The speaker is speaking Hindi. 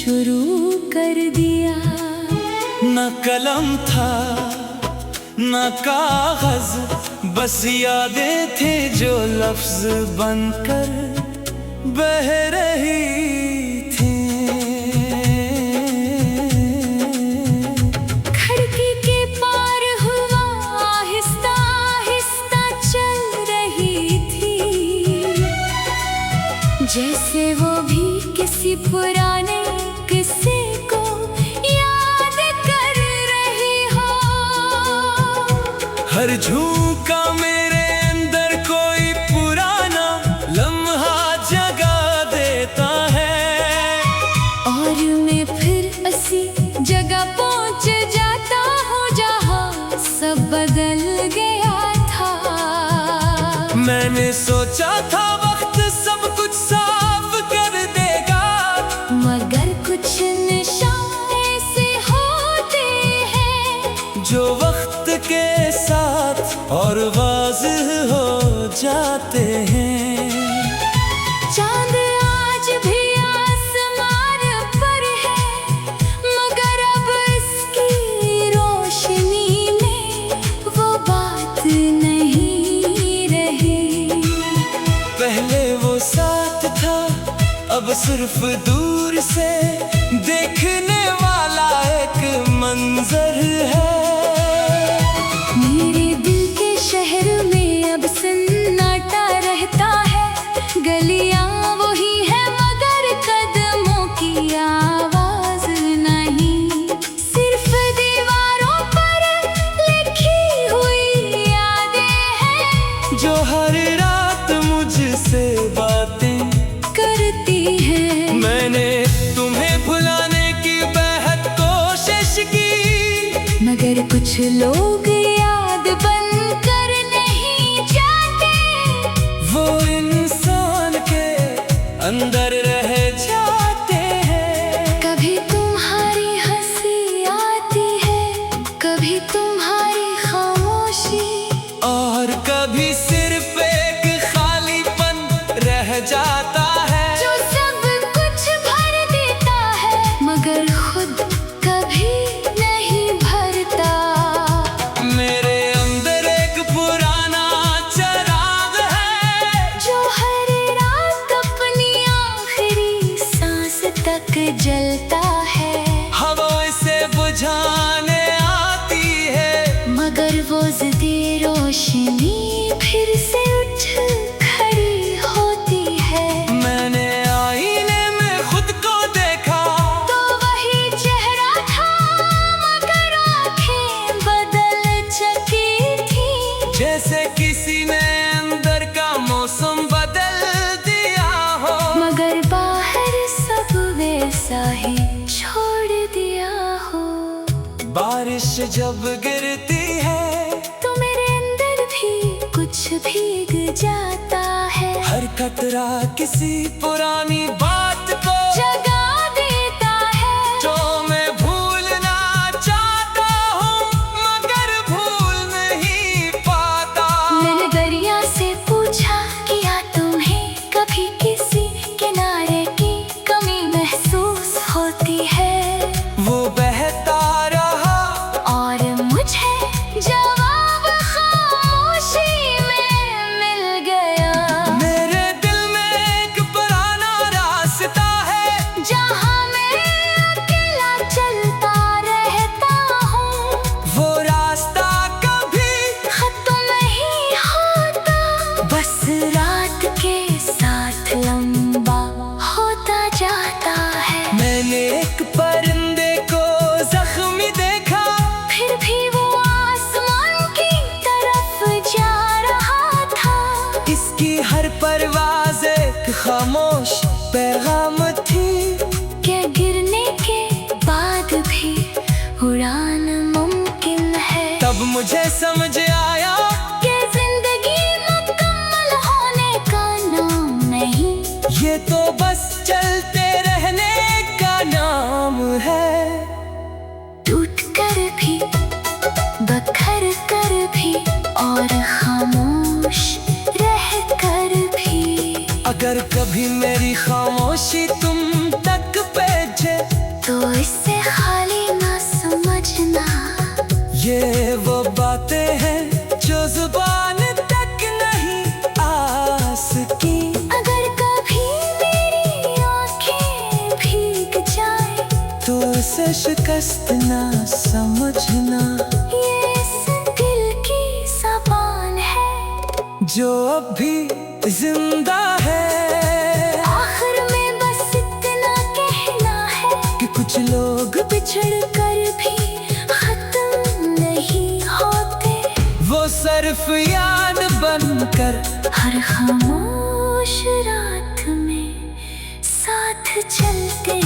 शुरू कर दिया। न कलम था न कागज, बस यादें थे जो लफ्ज बनकर बह रही थी। खिड़की के पार हुआ आहिस्ता आहिस्ता चल रही थी, जैसे वो भी किसी पुराने किस्से को याद कर रही हो। हर झोंका मेरे अंदर कोई पुराना लम्हा जगा देता है, और मैं फिर उसी जगह पहुंच जाता हूँ जहाँ सब बदल गया था। मैंने सोचा था वक्त सब कुछ साफ कर देगा, मगर कुछ निशान ऐसे होते हैं जो वक्त के साथ और वाज़िह हो जाते हैं। चांद आज भी आसमान पर है, मगर अब इसकी रोशनी में वो बात नहीं रही। पहले वो साथ था, अब सिर्फ दूर से देखने वाला एक मंजर है। मेरे दिल के शहर में अब सन्नाटा रहता है, गलियां वही है मगर कदमों की आवाज नहीं। सिर्फ दीवारों पर लिखी हुई यादें हैं जो हर रात मुझसे बातें करती है। मैंने तुम्हें भुलाने की बेहद कोशिश की, मगर कुछ लोग याद बनकर नहीं जाते, वो इंसान के अंदर रह जाते हैं। कभी तुम्हारी हंसी आती है, कभी तुम्हारी खामोशी, और कभी सिर्फ एक खालीपन रह जाता है जो सब कुछ भर देता है मगर खुद कभी नहीं भरता। मेरे अंदर एक पुराना चिराग है जो हर रात अपनी आखिरी सांस तक जलता है, हवा इसे बुझाने आती है, मगर वो ज़िदे रोशनी फिर से उठ खड़ी होती है। मैंने आईने में खुद को देखा, तो वही चेहरा था मगर आँखें बदल चुकी थी, जैसे किसी ने अंदर का मौसम बदल दिया हो, मगर बाहर सब वैसा ही छोड़ दिया हो। बारिश जब गिरती है तो मेरे अंदर भी कुछ भीग जाता है, हर कतरा किसी पुरानी बात को जगा देता है जो मैं भूलना चाहता हूँ मगर भूल नहीं पाता। मैंने दरिया से पूछा क्या तुम्हें कभी किसी किनारे की कमी महसूस होती है, वो बहता रहा और मुझे जवाब खामोशी में मिल गया। मेरे दिल में एक पुराना रास्ता है जहाँ मैं अकेला चलता रहता हूँ, वो रास्ता कभी खत्म नहीं होता, बस रात के साथ लंबा होता जाता है। मैंने एक परिंदे को जख्मी देखा, फिर भी वो आसमान की तरफ जा रहा था, इसकी हर परवाज़ एक खामोश पैगाम थी। क्या गिरने के बाद भी उड़ान मुमकिन है। तब मुझे समझ आया कि जिंदगी मुकम्मल होने का नाम नहीं, ये तो बस चलते रहने का नाम है। टूट कर भी बखर कर भी और खामोश रह कर भी। अगर कभी मेरी खामोशी तुम तक पहुंचे तो इससे खाली ना समझना। ये वो बातें हैं जो जुबान तक नहीं आ सकी। अगर कभी मेरी आंखें भीग जाए तो उसे शिकस्त ना समझना। ये इस दिल की ज़बान है जो अब भी जिंदा है। आखिर में बस इतना कहना है कि कुछ लोग बिछड़ कर भी खत्म नहीं होते। वो सिर्फ याद बनकर हर खामोश रात में साथ चलते